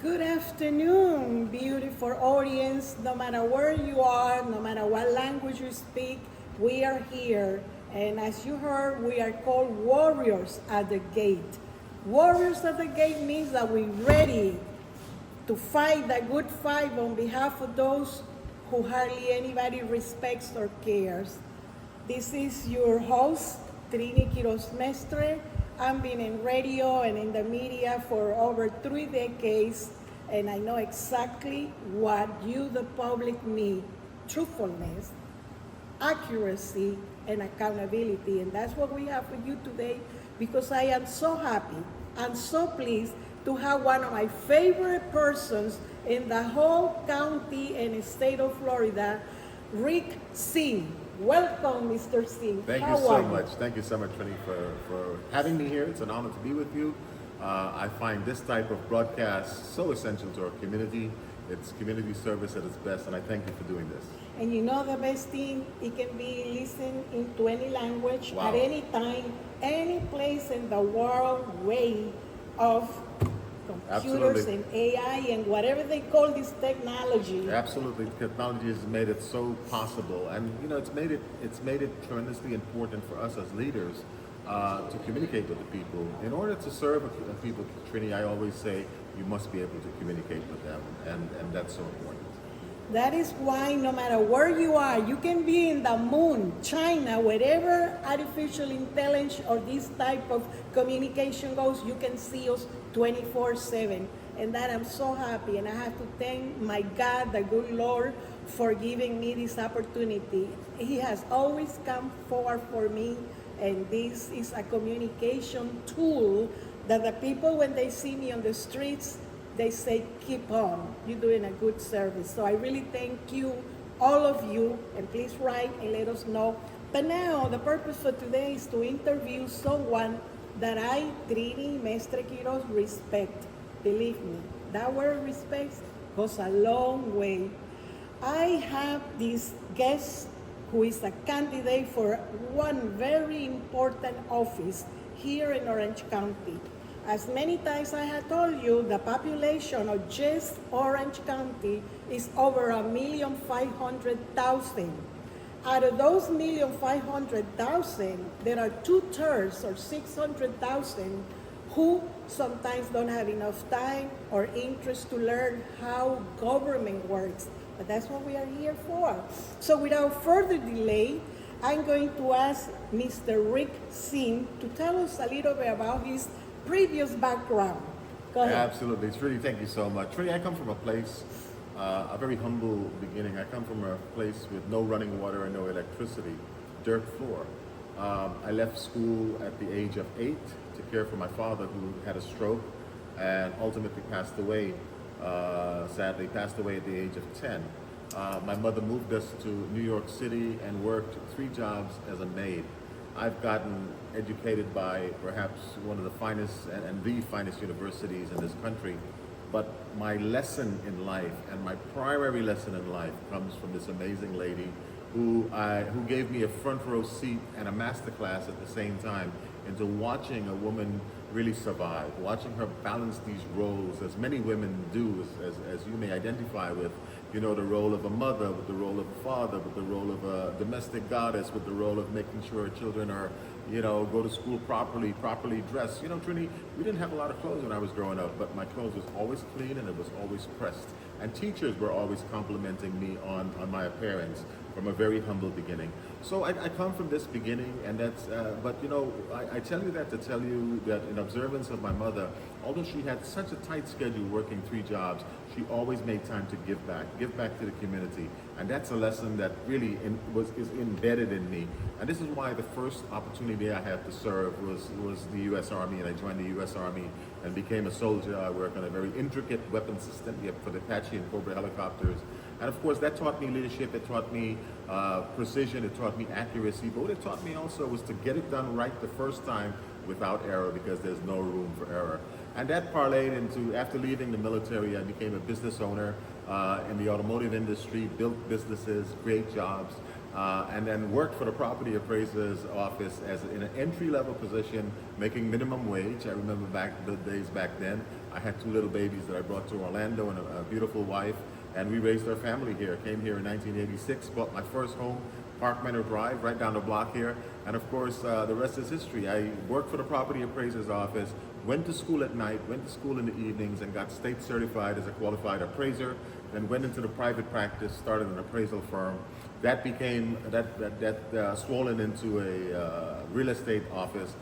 Good afternoon, beautiful audience. No matter where you are, no matter what language you speak, we are here. And as you heard, we are called warriors at the gate. Warriors at the gate means that we're ready to fight the good fight on behalf of those who hardly anybody respects or cares. This is your host, Trini Mestre. I've been in radio and in the media for over 3 decades, and I know exactly what you, the public, need: truthfulness, accuracy, and accountability. And that's what we have for you today, because I am so happy and so pleased to have one of my favorite persons in the whole county and state of Florida, Rick Singh. Welcome, Mr. Singh. Thank you so much. Thank you so much, Trini, for having me here. It's an honor to be with you. I find this type of broadcast so essential to our community. It's community service at its best, and I thank you for doing this. And you know the best thing, it can be listened into any language, Wow. at any time, any place in the world, way of computers Absolutely. and AI and whatever they call this technology. Absolutely, technology has made it so possible, and you know it's made it tremendously important for us as leaders to communicate with the people. In order to serve the people, Trini, I always say you must be able to communicate with them, and that's so important. That is why no matter where you are, you can be in the moon, China, wherever artificial intelligence or this type of communication goes, you can see us 24/7. And that I'm so happy, and I have to thank my God, the good Lord, for giving me this opportunity. He has always come forward for me, and this is a communication tool that the people, when they see me on the streets, they say, keep on, you're doing a good service. So I really thank you, all of you, and please write and let us know. But now, the purpose for today is to interview someone that I, Trini Mestre-Quiroz, respect. Believe me, that word respect goes a long way. I have this guest who is a candidate for one very important office here in Orange County. As many times I have told you, the population of just Orange County is over 1,500,000. Out of those 1,500,000, there are 2/3 or 600,000 who sometimes don't have enough time or interest to learn how government works. But that's what we are here for. So without further delay, I'm going to ask Mr. Rick Singh to tell us a little bit about his previous background. Go ahead. Absolutely, Trini, thank you so much. Trini, I come from a place, a very humble beginning. I come from a place with no running water and no electricity, dirt floor. I left school at the age of 8 to care for my father, who had a stroke and ultimately passed away, sadly passed away at the age of 10. My mother moved us to New York City and worked 3 jobs as a maid. I've gotten educated by perhaps one of the finest and the finest universities in this country, but my lesson in life, and my primary lesson in life, comes from this amazing lady who gave me a front row seat and a master class at the same time into watching a woman really survive, watching her balance these roles, as many women do, as you may identify with, you know, the role of a mother, with the role of a father, with the role of a domestic goddess, with the role of making sure children are, you know, go to school properly dressed. You know, Trini, we didn't have a lot of clothes when I was growing up, but my clothes was always clean and it was always pressed. And teachers were always complimenting me on my appearance from a very humble beginning. So I come from this beginning, and that's, but you know, I tell you that to tell you that in observance of my mother, although she had such a tight schedule working 3 jobs, she always made time to give back to the community. And that's a lesson that really is embedded in me. And this is why the first opportunity I had to serve was the U.S. Army, and I joined the U.S. Army and became a soldier. I worked on a very intricate weapon system for the Apache and Cobra helicopters. And of course, that taught me leadership, it taught me precision, it taught me accuracy, but what it taught me also was to get it done right the first time without error, because there's no room for error. And that parlayed into, after leaving the military, I became a business owner in the automotive industry, built businesses, great jobs, and then worked for the property appraiser's office as in an entry-level position, making minimum wage. I remember the days back then. I had 2 little babies that I brought to Orlando and a beautiful wife, and we raised our family here. Came here in 1986, bought my first home, Park Manor Drive, right down the block here. And of course, the rest is history. I worked for the Property Appraiser's office, went to school at night, went to school in the evenings, and got state certified as a qualified appraiser. Then went into the private practice, started an appraisal firm. That became, swollen into a real estate office,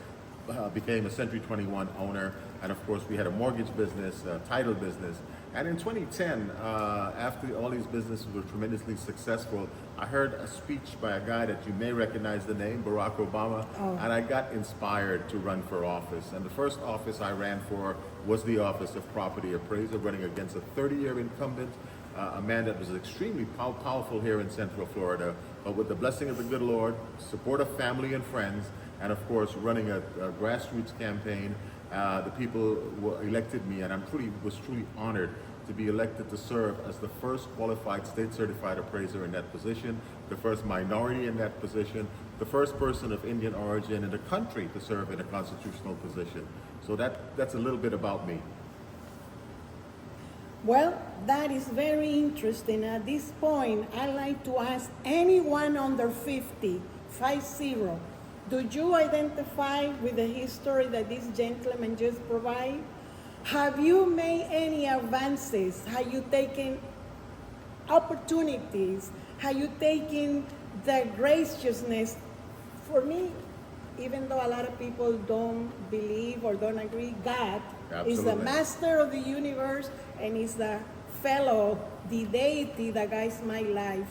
became a Century 21 owner. And of course, we had a mortgage business, a title business. And in 2010, after all these businesses were tremendously successful, I heard a speech by a guy that you may recognize the name, Barack Obama, and I got inspired to run for office. And the first office I ran for was the office of Property Appraiser, running against a 30-year incumbent, a man that was extremely powerful here in Central Florida, but with the blessing of the good Lord, support of family and friends, and of course running a grassroots campaign. The people elected me, and was truly honored to be elected to serve as the first qualified state certified appraiser in that position, the first minority in that position, the first person of Indian origin in the country to serve in a constitutional position. So that's a little bit about me. Well, that is very interesting. At this point, I'd like to ask anyone under 50, 50, do you identify with the history that this gentleman just provided? Have you made any advances? Have you taken opportunities? Have you taken the graciousness? For me, even though a lot of people don't believe or don't agree, God is the master of the universe and is the fellow, the deity that guides my life.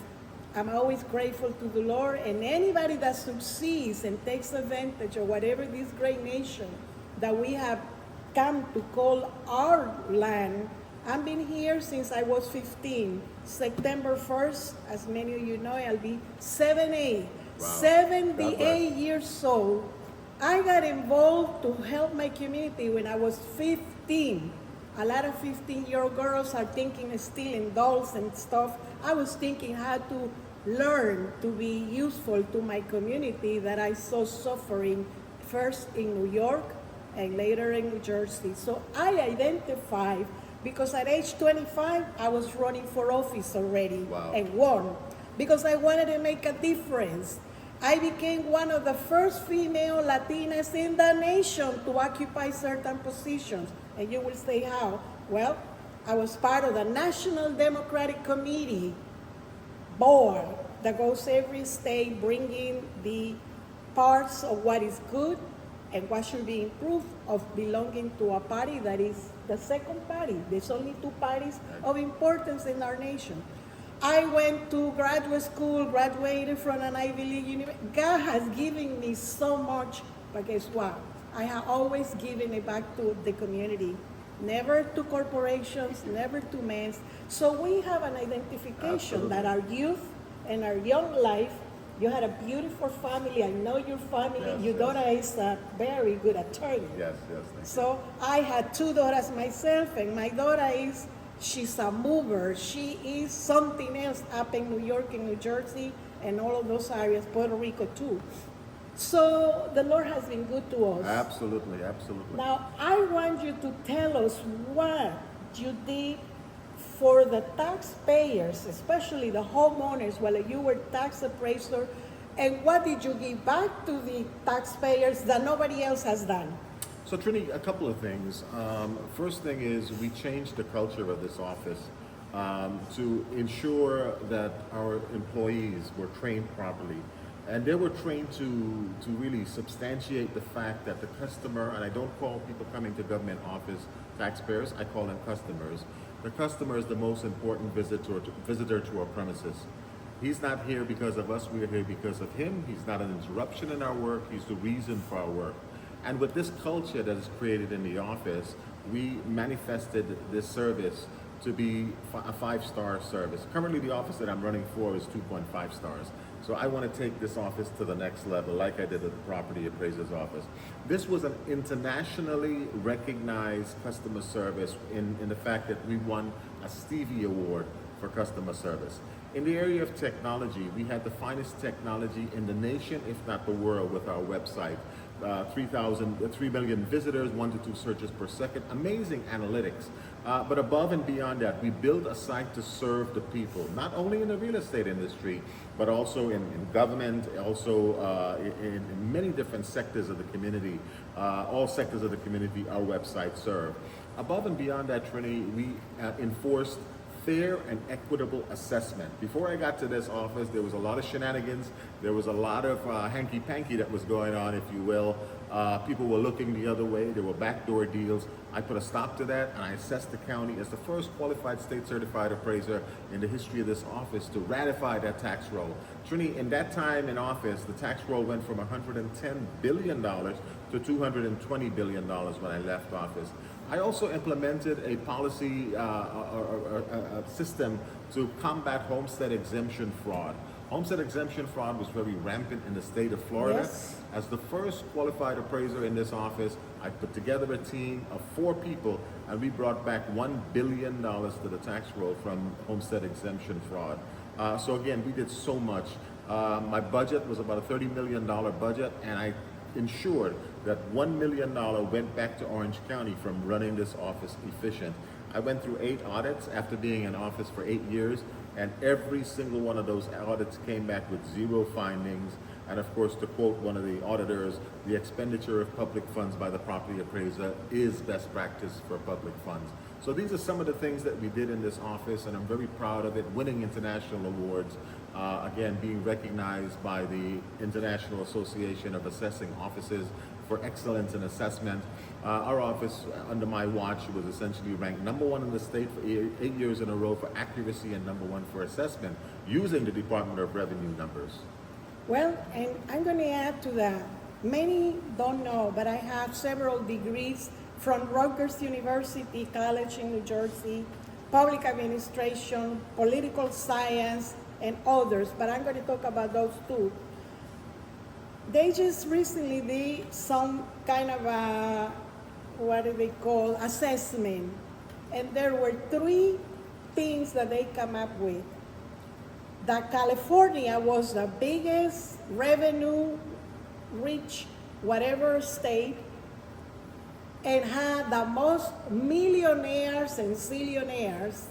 I'm always grateful to the Lord, and anybody that succeeds and takes advantage of whatever this great nation that we have come to call our land. I've been here since I was 15. September 1st, as many of you know, I'll be 78. Wow. 78 years old. I got involved to help my community when I was 15. A lot of 15-year-old girls are thinking of stealing dolls and stuff. I was thinking how to learn to be useful to my community that I saw suffering first in New York and later in New Jersey. So I identified, because at age 25, I was running for office already. Wow. And won, because I wanted to make a difference. I became one of the first female Latinas in the nation to occupy certain positions. And you will say how? Well, I was part of the National Democratic Committee board that goes every state bringing the parts of what is good and what should be improved of belonging to a party that is the second party. There's only 2 parties of importance in our nation. I went to graduate school, graduated from an Ivy League university. God has given me so much, but guess what? I have always given it back to the community. Never to corporations, never to men. So we have an identification that our youth and our young life, you had a beautiful family. I know your family. Yes, your daughter is a very good attorney. Yes, thank you. So I had 2 daughters myself, and my daughter she's a mover. She is something else up in New York and New Jersey and all of those areas, Puerto Rico too. So the Lord has been good to us. Absolutely, absolutely. Now, I want you to tell us what you did for the taxpayers, especially the homeowners, while you were tax appraiser, and what did you give back to the taxpayers that nobody else has done? So Trini, a couple of things. First thing is we changed the culture of this office to ensure that our employees were trained properly. And they were trained to really substantiate the fact that the customer, and I don't call people coming to government office taxpayers, I call them customers. The customer is the most important visitor to our premises. He's not here because of us, we're here because of him. He's not an interruption in our work, he's the reason for our work. And with this culture that is created in the office, we manifested this service to be a 5-star service. Currently, the office that I'm running for is 2.5 stars. So I want to take this office to the next level, like I did at the Property Appraiser's office. This was an internationally recognized customer service in the fact that we won a Stevie Award for customer service. In the area of technology, we had the finest technology in the nation, if not the world, with our website. 3 million visitors, 1 to 2 searches per second. Amazing analytics. But above and beyond that, we build a site to serve the people, not only in the real estate industry, but also in government, also in many different sectors of the community. All sectors of the community our website serve. Above and beyond that, Trini, we enforced fair and equitable assessment. Before I got to this office, there was a lot of shenanigans. There was a lot of hanky-panky that was going on, if you will. People were looking the other way. There were backdoor deals. I put a stop to that, and I assessed the county as the first qualified state-certified appraiser in the history of this office to ratify that tax roll. Trini, in that time in office, the tax roll went from $110 billion to $220 billion when I left office. I also implemented a policy or a system to combat homestead exemption fraud. Homestead exemption fraud was very rampant in the state of Florida. Yes. As the first qualified appraiser in this office, I put together a team of 4 people, and we brought back $1 billion to the tax roll from homestead exemption fraud. So again, we did so much. My budget was about a $30 million budget, and I ensured that $1 million went back to Orange County from running this office efficient. I went through 8 audits after being in office for 8 years, and every single one of those audits came back with 0 findings. And of course, to quote one of the auditors, the expenditure of public funds by the property appraiser is best practice for public funds. So these are some of the things that we did in this office, and I'm very proud of it, winning international awards. Again, being recognized by the International Association of Assessing Offices for excellence in assessment. Our office, under my watch, was essentially ranked #1 in the state for 8 years in a row for accuracy and #1 for assessment using the Department of Revenue numbers. Well, and I'm going to add to that. Many don't know, but I have several degrees from Rutgers University College in New Jersey, public administration, political science, and others, but I'm going to talk about those 2. They just recently did some kind of a, what do they call, assessment. And there were 3 things that they come up with. That California was the biggest revenue rich whatever state and had the most millionaires and zillionaires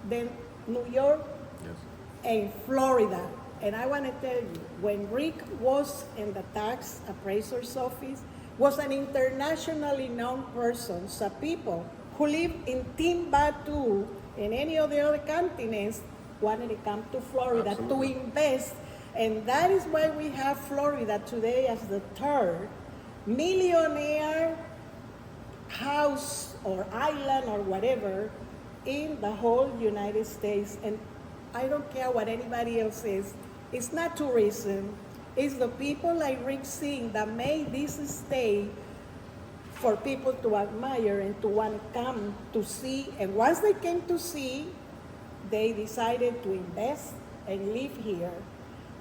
than New York Yes. and Florida. And I want to tell you, when Rick was in the tax appraiser's office, was an internationally known person. So people who live in Timbuktu and any of the other continents wanted to come to Florida Absolutely. to invest. And that is why we have Florida today as the 3rd millionaire house or island or whatever in the whole United States. And I don't care what anybody else says. It's not tourism. It's the people like Rick Singh that made this state for people to admire and to want to come to see. And once they came to see, they decided to invest and live here.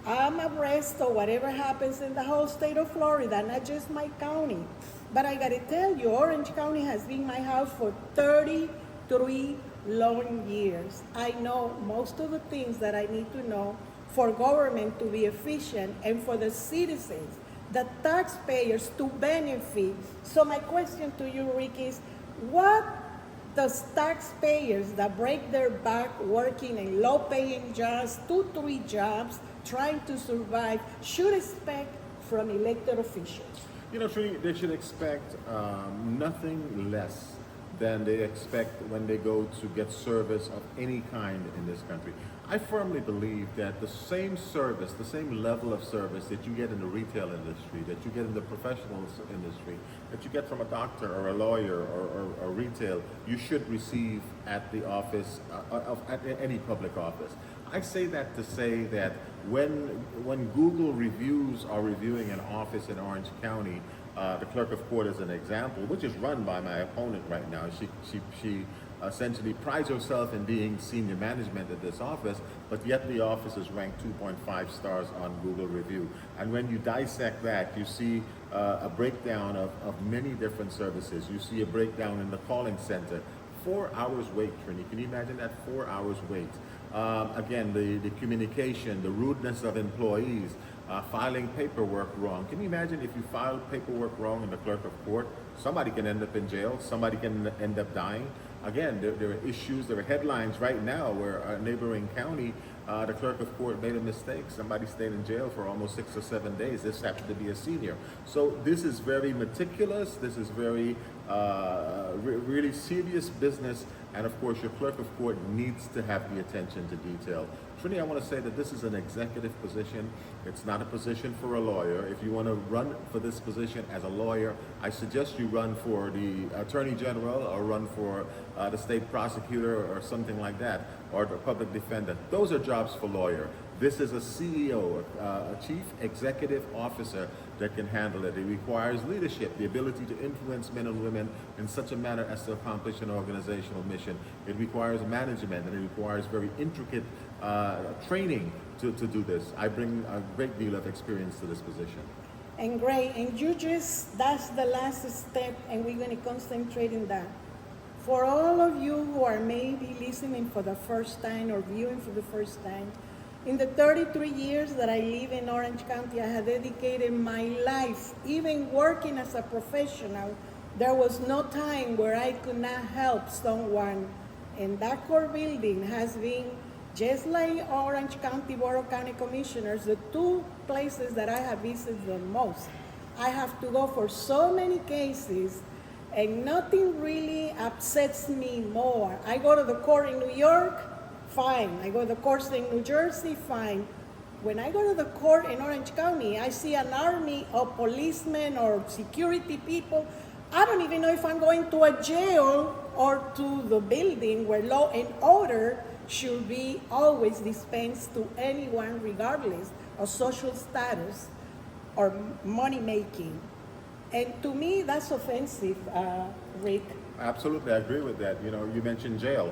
I'm abreast of whatever happens in the whole state of Florida, not just my county. But I gotta tell you, Orange County has been my house for 33 long years. I know most of the things that I need to know for government to be efficient and for the citizens, the taxpayers to benefit. So my question to you, Rick, is what does taxpayers that break their back working in low-paying jobs, 2-3 jobs, trying to survive, should expect from elected officials? You know, Trini, they should expect nothing less than they expect when they go to get service of any kind in this country. I firmly believe that the same service, the same level of service that you get in the retail industry, that you get in the professional industry, that you get from a doctor or a lawyer or retail, you should receive at the office, at any public office. I say that to say that when Google reviews are reviewing an office in Orange County, the clerk of court is an example, which is run by my opponent right now. She essentially prides herself in being senior management at this office, but yet the office is ranked 2.5 stars on Google review. And when you dissect that, you see a breakdown of many different services. You see a breakdown in the calling center. 4 hours wait, Trini. Can you imagine that? 4 hours wait. Again, the communication, the rudeness of employees, filing paperwork wrong. Can you imagine if you file paperwork wrong in the clerk of court? Somebody can end up in jail. Somebody can end up dying. Again, there are issues, there are headlines right now where a neighboring county, the clerk of court made a mistake. Somebody stayed in jail for almost 6 or 7 days. This happened to be a senior. So this is very meticulous. This is very really serious business. And of course, your clerk of court needs to have the attention to detail. Trini, I want to say that this is an executive position. It's not a position for a lawyer. If you want to run for this position as a lawyer, I suggest you run for the Attorney General or run for the state prosecutor or something like that, or the public defender. Those are jobs for lawyer. This is a CEO, a chief executive officer that can handle it. It requires leadership, the ability to influence men and women in such a manner as to accomplish an organizational mission. It requires management, and it requires very intricate training to do this. I bring a great deal of experience to this position. And great, and that's the last step, and we're going to concentrate in that. For all of you who are maybe listening for the first time or viewing for the first time, in the 33 years that I live in Orange County, I have dedicated my life, even working as a professional, there was no time where I could not help someone. And that core building has been, just like Orange County Board of County Commissioners, the two places that I have visited the most. I have to go for so many cases, and nothing really upsets me more. I go to the court in New York, fine. I go to the courts in New Jersey, fine. When I go to the court in Orange County, I see an army of policemen or security people. I don't even know if I'm going to a jail or to the building where law and order should be always dispensed to anyone regardless of social status or money making. And to me, that's offensive, Rick. Absolutely, I agree with that. You know, you mentioned jail.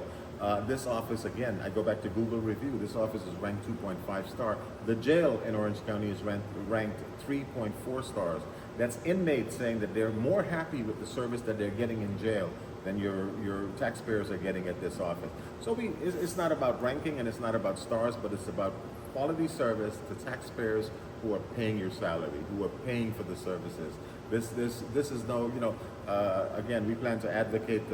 This office, again, I go back to Google review, this office is ranked 2.5 star. The jail in Orange County is ranked 3.4 stars. That's inmates saying that they're more happy with the service that they're getting in jail than your taxpayers are getting at this office. So it's not about ranking and it's not about stars, but it's about quality service to taxpayers who are paying your salary, who are paying for the services. This is no, again, we plan to advocate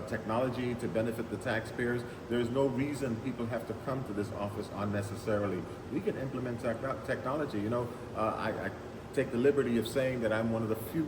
technology to benefit the taxpayers. There's no reason people have to come to this office unnecessarily. We can implement technology. I take the liberty of saying that I'm one of the few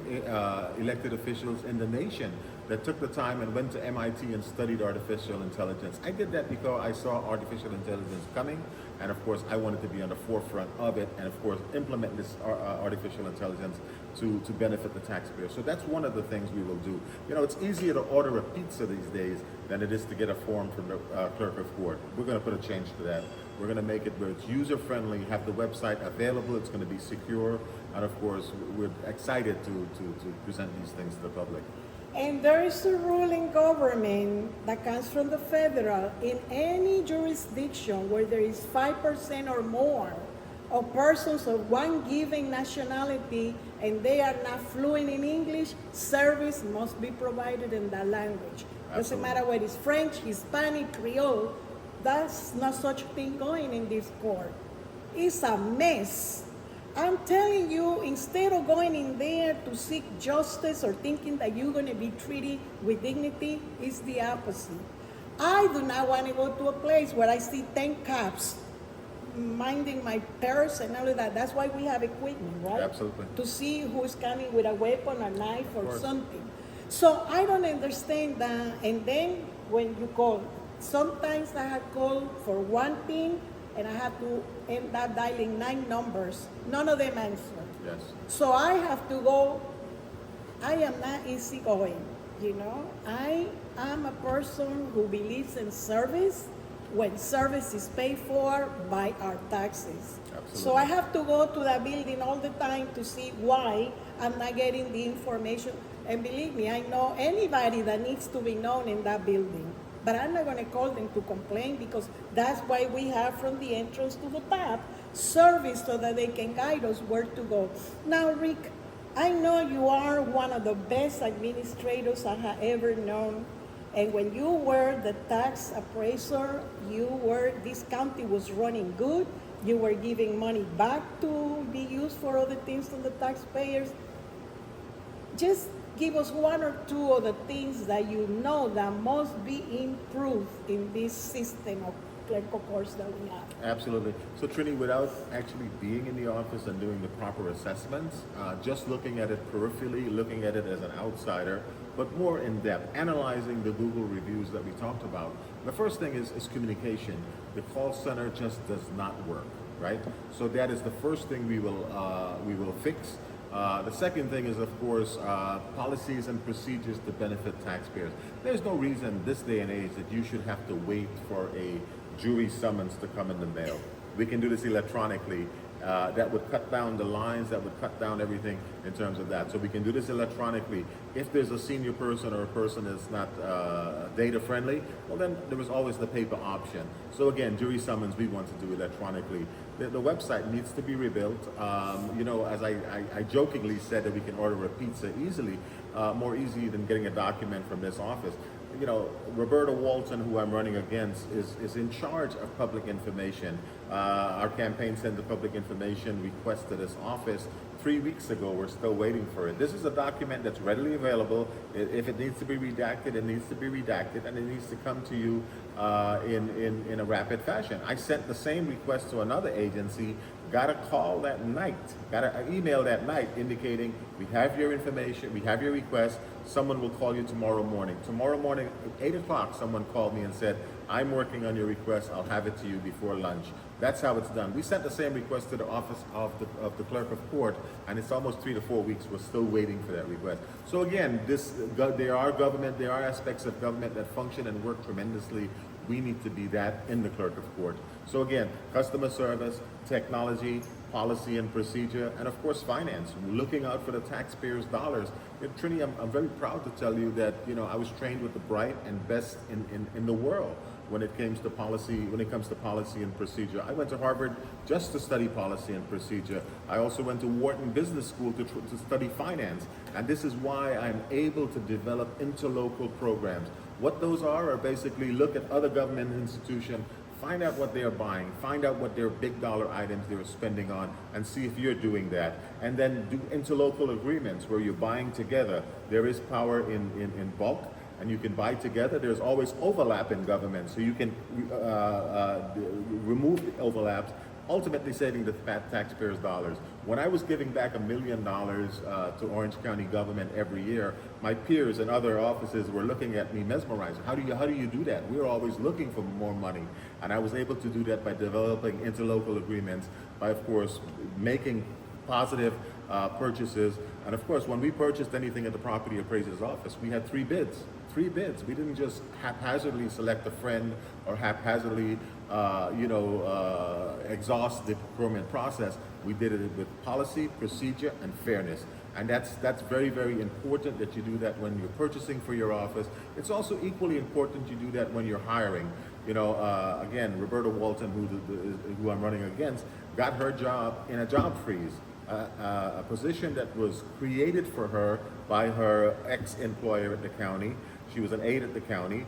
elected officials in the nation that took the time and went to MIT and studied artificial intelligence. I did that because I saw artificial intelligence coming, and of course I wanted to be on the forefront of it, and of course implement this artificial intelligence to benefit the taxpayer. So that's one of the things we will do. It's easier to order a pizza these days than it is to get a form from the clerk of court. We're going to put a change to that. We're going to make it where it's user-friendly, have the website available, it's going to be secure, and of course we're excited to present these things to the public. And there is a rule in government that comes from the federal. In any jurisdiction where there is 5% or more of persons of one given nationality and they are not fluent in English, service must be provided in that language. Absolutely. Doesn't matter whether it's French, Hispanic, Creole. That's not such a thing going in this court. It's a mess. I'm telling you, instead of going in there to seek justice or thinking that you're going to be treated with dignity, it's the opposite. I do not want to go to a place where I see 10 cops minding my purse and all of that. That's why we have equipment, right? Absolutely. To see who's coming with a weapon, a knife, or something. So I don't understand that. And then when you call, sometimes I have called for one thing, and I have to end up dialing 9 numbers. None of them answer. Yes. So I have to go. I am not easygoing, I am a person who believes in service when service is paid for by our taxes. Absolutely. So I have to go to that building all the time to see why I'm not getting the information. And believe me, I know anybody that needs to be known in that building. But I'm not going to call them to complain because that's why we have from the entrance to the top service so that they can guide us where to go. Now, Rick, I know you are one of the best administrators I have ever known. And when you were the tax appraiser, this county was running good. you were giving money back to be used for other things to the taxpayers. Just give us one or two of the things that you know that must be improved in this system of clerical course that we have. Absolutely. So Trini, without actually being in the office and doing the proper assessments, just looking at it peripherally, looking at it as an outsider, but more in depth, analyzing the Google reviews that we talked about. The first thing is communication. The call center just does not work, right? So that is the first thing we will fix. The second thing is, of course, policies and procedures to benefit taxpayers. There's no reason this day and age that you should have to wait for a jury summons to come in the mail. We can do this electronically. That would cut down the lines, that would cut down everything in terms of that. So we can do this electronically. If there's a senior person or a person that's not data friendly, well then there was always the paper option. So again, jury summons we want to do electronically. The website needs to be rebuilt. You know, as I jokingly said that we can order a pizza easily, more easy than getting a document from this office. You know, Roberta Walton, who I'm running against, is in charge of public information. Our campaign sent the public information request to this office 3 weeks ago. We're still waiting for it. This is a document that's readily available. If it needs to be redacted, it needs to be redacted, and it needs to come to you in a rapid fashion. I sent the same request to another agency, got a call that night, got an email that night indicating we have your information, we have your request, someone will call you tomorrow morning. Tomorrow morning at 8 o'clock, someone called me and said, I'm working on your request, I'll have it to you before lunch. That's how it's done. We sent the same request to the office of the clerk of court, and it's almost 3 to 4 weeks. We're still waiting for that request. So again, there are aspects of government that function and work tremendously. We need to be that in the clerk of court. So again, customer service, technology, policy and procedure, and of course finance, looking out for the taxpayers' dollars. Trini, I'm very proud to tell you that I was trained with the bright and best in the world when it comes to policy and procedure. I went to Harvard just to study policy and procedure. I also went to Wharton Business School to study finance, and this is why I'm able to develop interlocal programs. What those are basically look at other government institutions, find out what they are buying, find out what their big dollar items they're spending on, and see if you're doing that. And then do interlocal agreements where you're buying together. There is power in bulk, and you can buy together. There's always overlap in government, so you can remove the overlaps, ultimately saving the taxpayers' dollars. When I was giving back $1 million to Orange County government every year, my peers and other offices were looking at me mesmerized. How do you do that? We're always looking for more money. And I was able to do that by developing interlocal agreements, by of course making positive purchases. And of course, when we purchased anything at the property appraiser's office, we had 3 bids. 3 bids. We didn't just haphazardly select a friend or haphazardly exhaust the procurement process. We did it with policy, procedure, and fairness. And that's very, very important that you do that when you're purchasing for your office. It's also equally important you do that when you're hiring. Again, Roberta Walton, who I'm running against, got her job in a job freeze. A position that was created for her by her ex-employer at the county. She was an aide at the county,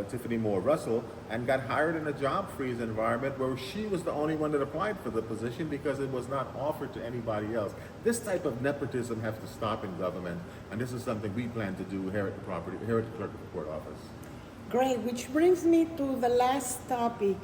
Tiffany Moore Russell, and got hired in a job freeze environment where she was the only one that applied for the position because it was not offered to anybody else. This type of nepotism has to stop in government, and this is something we plan to do here at the Clerk of the Court office. Great, which brings me to the last topic.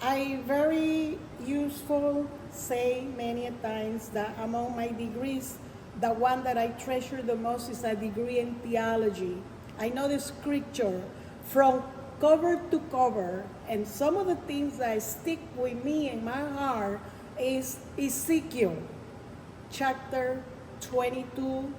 I very useful say many times that among my degrees, the one that I treasure the most is a degree in theology. I know the scripture from cover to cover, and some of the things that stick with me in my heart is Ezekiel, chapter 22,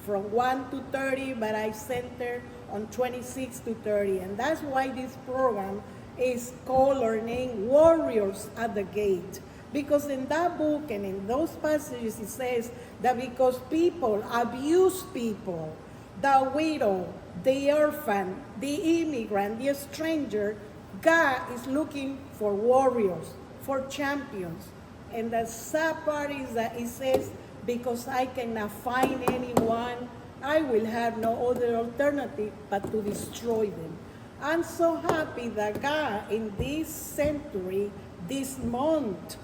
from 1 to 30, but I center on 26 to 30. And that's why this program is called or named Warriors at the Gate. Because in that book and in those passages it says that because people abuse people, the widow, the orphan, the immigrant, the stranger, God is looking for warriors, for champions. And the sad part is that it says, because I cannot find anyone, I will have no other alternative but to destroy them. I'm so happy that God in this century this month,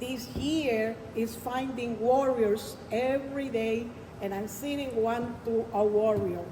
this year, is finding warriors every day, and I'm sitting one to a warrior.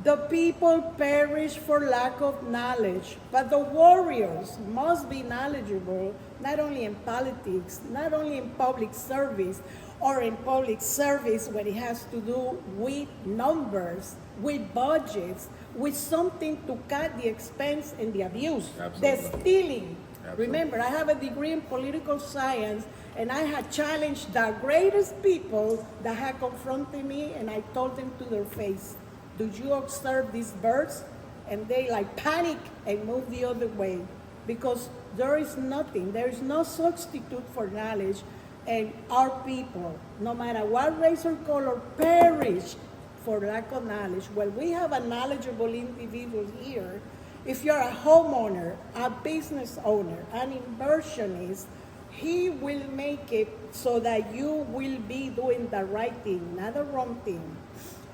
The people perish for lack of knowledge, but the warriors must be knowledgeable, not only in politics, not only in public service, or in public service when it has to do with numbers, with budgets, with something to cut the expense and the abuse, Absolutely. the stealing. Absolutely. Remember, I have a degree in political science, and I had challenged the greatest people that had confronted me, and I told them to their face, "Do you observe these birds?" And they like panic and move the other way, because there is nothing, there is no substitute for knowledge, and our people, no matter what race or color, perish for lack of knowledge. Well, we have a knowledgeable individual here. If you're a homeowner, a business owner, an inversionist, he will make it so that you will be doing the right thing, not the wrong thing.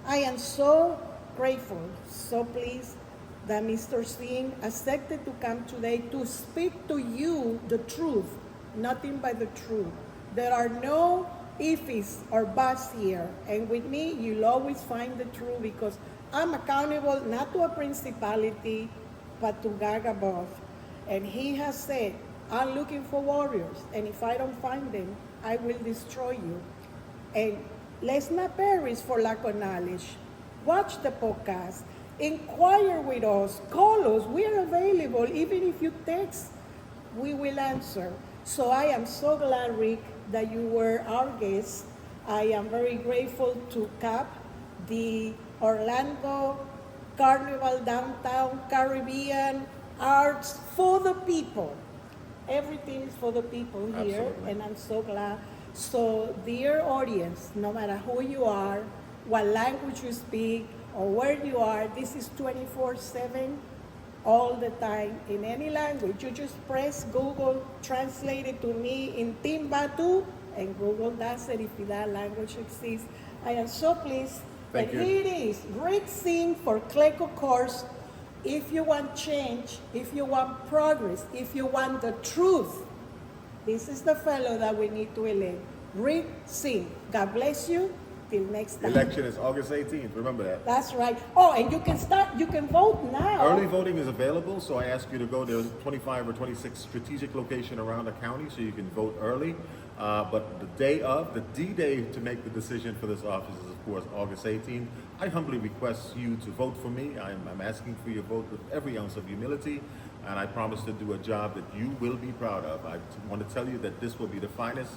I am so grateful, so pleased that Mr. Singh accepted to come today to speak to you the truth, nothing but the truth. There are no ifs or buts here, and with me, you'll always find the truth, because I'm accountable not to a principality, but to God above. And he has said, I'm looking for warriors, and if I don't find them, I will destroy you. And let's not perish for lack of knowledge. Watch the podcast, inquire with us, call us. We are available. Even if you text, we will answer. So I am so glad, Rick, that you were our guest. I am very grateful to CAP, the Orlando Carnival Downtown Caribbean Arts for the people. Everything is for the people here, Absolutely. and I'm so glad. So, dear audience, no matter who you are, what language you speak, or where you are, this is 24/7, all the time, in any language. You just press Google, translate it to me in Timbuktu, and Google does it if that language exists. I am so pleased. Thank and you. here it is, Rick Singh for Clerk course. If you want change, if you want progress, if you want the truth, this is the fellow that we need to elect. Rick Singh. God bless you. Till next The time. election is August 18th. Remember that. That's right. Oh, and you can vote now. Early voting is available, so I ask you to go to 25 or 26 strategic location around the county so you can vote early. But the day of, the D-Day to make the decision for this office is, of course, August 18th. I humbly request you to vote for me. I'm asking for your vote with every ounce of humility, and I promise to do a job that you will be proud of. I want to tell you that this will be the finest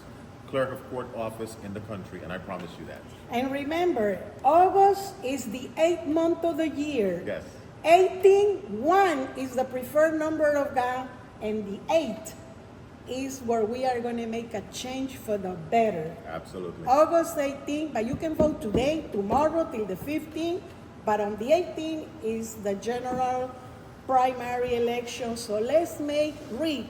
clerk of court office in the country, and I promise you that. And remember, August is the 8th month of the year. Yes. 1 is the preferred number of God, and the 8 is where we are going to make a change for the better. Absolutely. August 18th, but you can vote today, tomorrow, till the 15th, but on the 18th is the general primary election. So let's make Rick,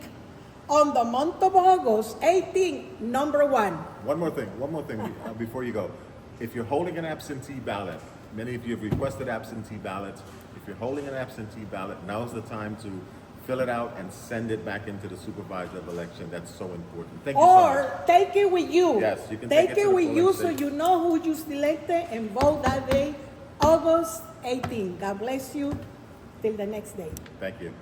on the month of August 18th, number 1. One more thing before you go. If you're holding an absentee ballot, many of you have requested absentee ballots. If you're holding an absentee ballot, now's the time to fill it out and send it back into the supervisor of election. That's so important. Thank you so much. Or take it with you. Yes, you can take it to it the with polling you so station. you know who you selected and vote that day, August 18th. God bless you. Till the next day. Thank you.